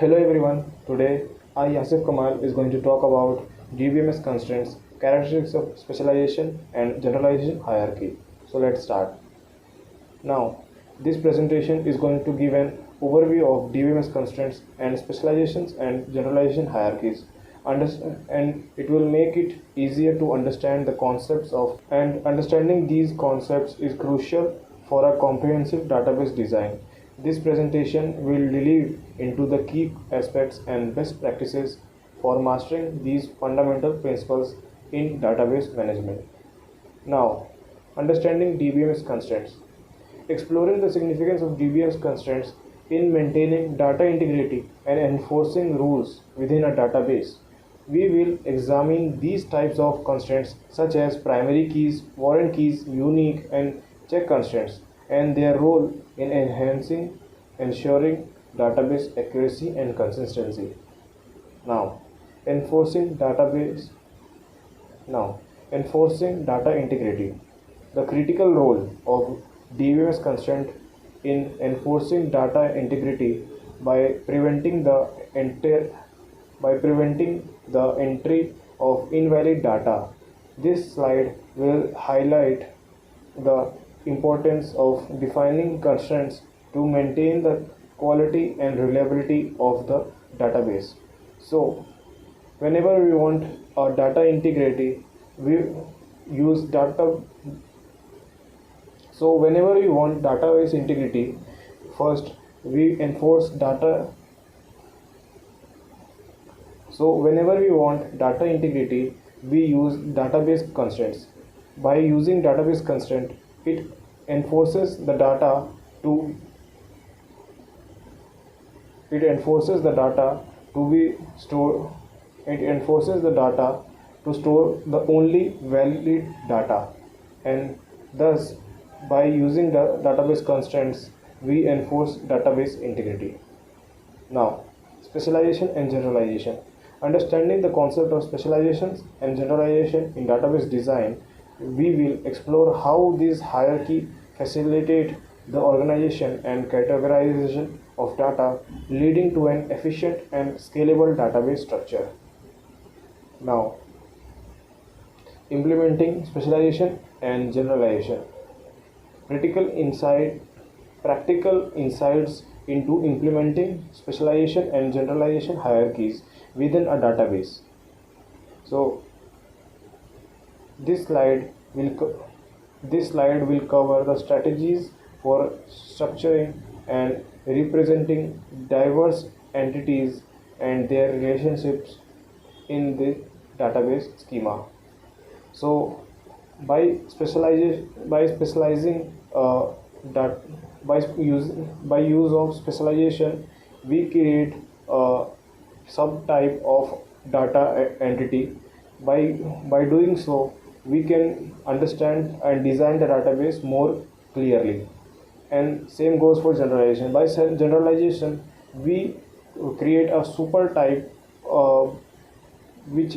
Hello everyone. Today I Yasif Kamal is going to talk about DBMS constraints, characteristics of specialization and generalization hierarchy. So let's start. Now, this presentation is going to give an overview of DBMS constraints and specializations and generalization hierarchies. And it will make it easier to understand the concepts of, and understanding these concepts is crucial for a comprehensive database design. This presentation will delve into the key aspects and best practices for mastering these fundamental principles in database management. Now, understanding DBMS constraints. Exploring the significance of DBMS constraints in maintaining data integrity and enforcing rules within a database. We will examine these types of constraints such as primary keys, foreign keys, unique and check constraints and their role in ensuring database accuracy and consistency. Now, enforcing database now, enforcing data integrity. The critical role of DBMS constraint in enforcing data integrity by preventing the entry of invalid data. This slide will highlight the importance of defining constraints to maintain the quality and reliability of the database. So, whenever we want data integrity, we use data. So, whenever we want database integrity, first we enforce data. So, whenever we want data integrity, we use database constraints. By using database constraint, it enforces the data to it enforces the data to be stored it enforces the data to store the only valid data, and thus by using the database constraints we enforce database integrity. Now, specialization and generalization. Understanding the concept of specializations and generalization in database design, we will explore how these hierarchy facilitate the organization and categorization of data, leading to an efficient and scalable database structure. Now, implementing specialization and generalization. Practical insights into implementing specialization and generalization hierarchies within a database. So, this slide will cover the strategies for structuring and representing diverse entities and their relationships in the database schema. So, by specializing that by use of specialization, we create a subtype of data entity. By doing so, we can understand and design the database more clearly. And same goes for generalization. By generalization, we create a super type which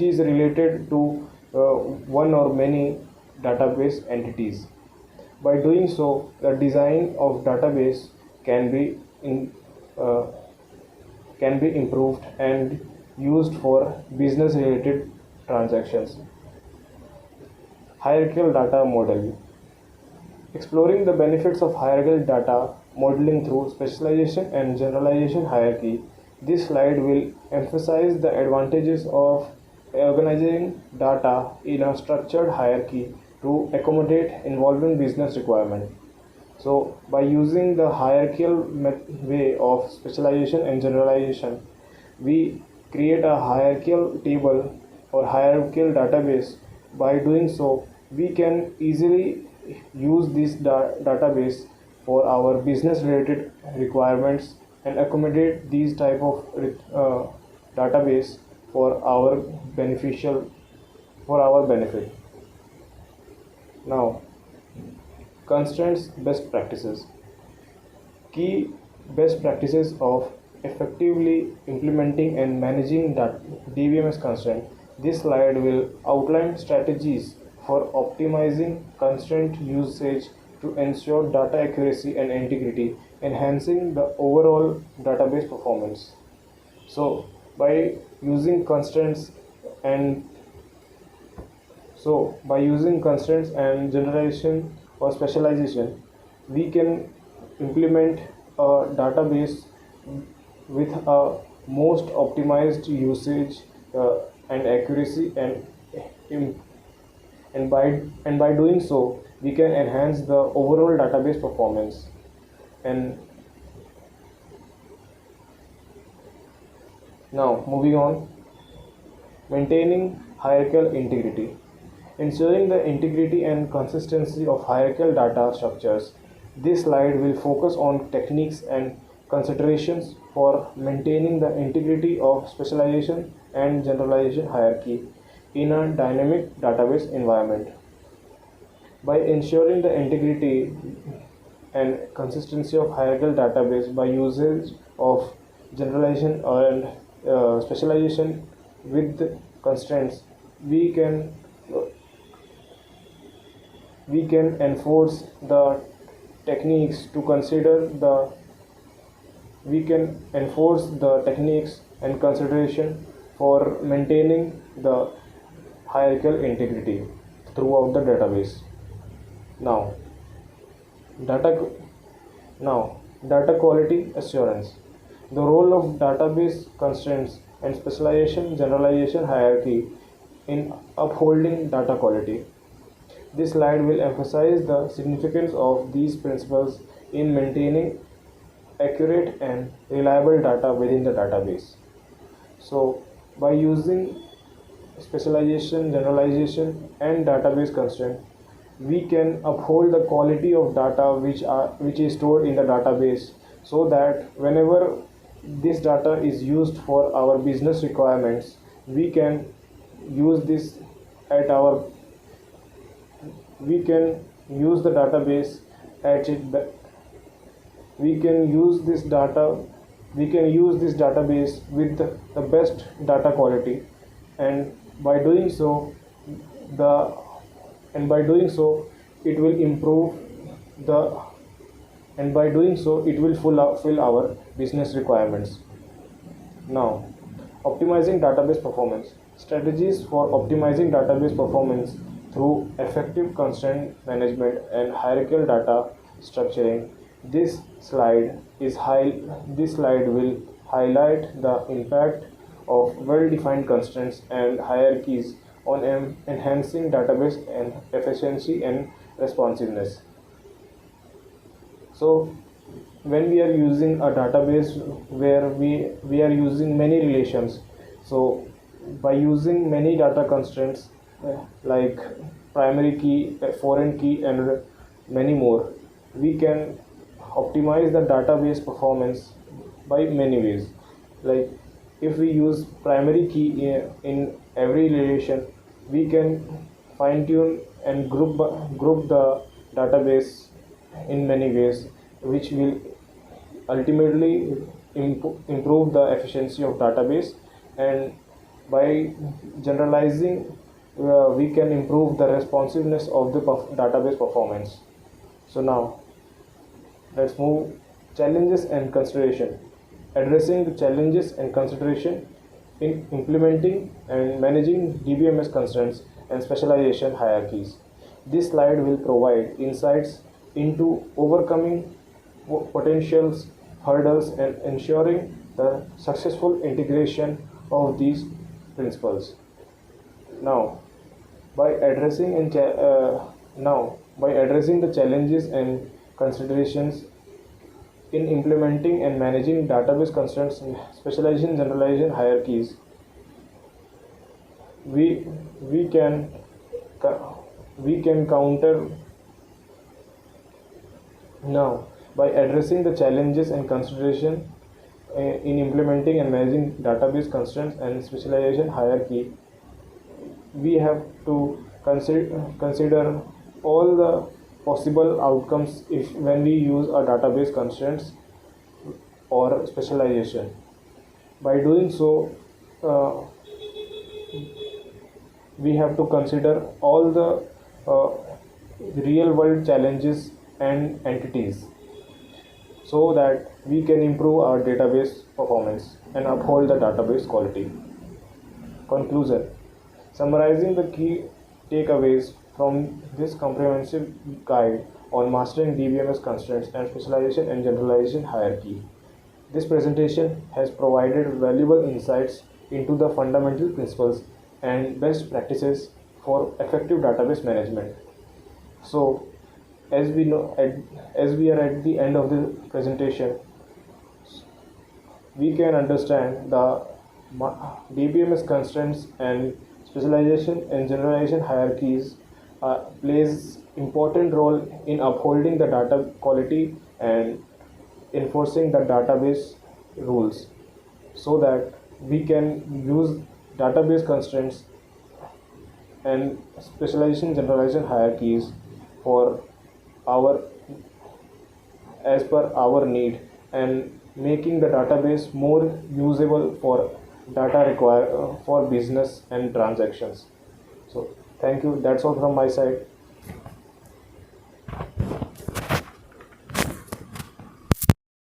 is related to one or many database entities. By doing so, the design of database can be improved and used for business related transactions. Hierarchical data modeling. Exploring the benefits of hierarchical data modeling through specialization and generalization hierarchy, this slide will emphasize the advantages of organizing data in a structured hierarchy to accommodate evolving business requirements. So, by using the hierarchical way of specialization and generalization, we create a hierarchical table or hierarchical database. By doing so, we can easily use this database for our business related requirements and accommodate these type of database for our benefit. Now, constraints best practices. Key best practices of effectively implementing and managing DBMS constraint. This slide will outline strategies for optimizing constraint usage to ensure data accuracy and integrity enhancing the overall database performance. So by using constraints and generalization or specialization, we can implement a database with a most optimized usage and accuracy, im- and by doing so we can enhance the overall database performance. And now moving on, maintaining hierarchical integrity. Ensuring the integrity and consistency of hierarchical data structures, this slide will focus on techniques and considerations for maintaining the integrity of specialization and generalization hierarchy in a dynamic database environment. By ensuring the integrity and consistency of hierarchical database by usage of generalization and specialization with constraints, we can enforce the techniques to consider the we can enforce the techniques and consideration for maintaining the hierarchical integrity throughout the database. Now, data data quality assurance. The role of database constraints and specialization generalization hierarchy in upholding data quality. This slide will emphasize the significance of these principles in maintaining accurate and reliable data within the database. So, by using specialization, generalization, and database constraint, we can uphold the quality of data which is stored in the database, so that whenever this data is used for our business requirements, we can use this at our we can use the database at it we can use this database with the best data quality, and by doing so the it will improve the and by doing so it will fill our business requirements. Now, optimizing database performance. Strategies for optimizing database performance through effective constraint management and hierarchical data structuring. This slide will highlight the impact of well-defined constraints and hierarchies on enhancing database and efficiency and responsiveness. So when we are using a database where we are using many relations, so by using many data constraints like primary key, foreign key, and many more, we can optimize the database performance by many ways. Like if we use primary key in every relation, we can fine tune and group the database in many ways, which will ultimately improve the efficiency of database. And by generalizing, we can improve the responsiveness of the database performance. So now let's move challenges and consideration. Addressing the challenges and consideration in implementing and managing DBMS constraints and specialization hierarchies. This slide will provide insights into overcoming potentials, hurdles, and ensuring the successful integration of these principles. Now, by addressing the challenges and considerations in implementing and managing database constraints and specialization generalization hierarchies, we can counter. Now, by addressing the challenges and consideration in implementing and managing database constraints and specialization hierarchy, we have to consider all the possible outcomes when we use a database constraints or specialization. By doing so, we have to consider all the real world challenges and entities. so that we can improve our database performance and uphold the database quality. Conclusion: summarizing the key takeaways from this comprehensive guide on mastering DBMS constraints and specialization and generalization hierarchy. This presentation has provided valuable insights into the fundamental principles and best practices for effective database management. So, as we know, as we are at the end of the presentation, we can understand the DBMS constraints and specialization and generalization hierarchies plays important role in upholding the data quality and enforcing the database rules, so that we can use database constraints and specialization generalization hierarchies for our as per our need, and making the database more usable for data require for business and transactions. So thank you, that's all from my side.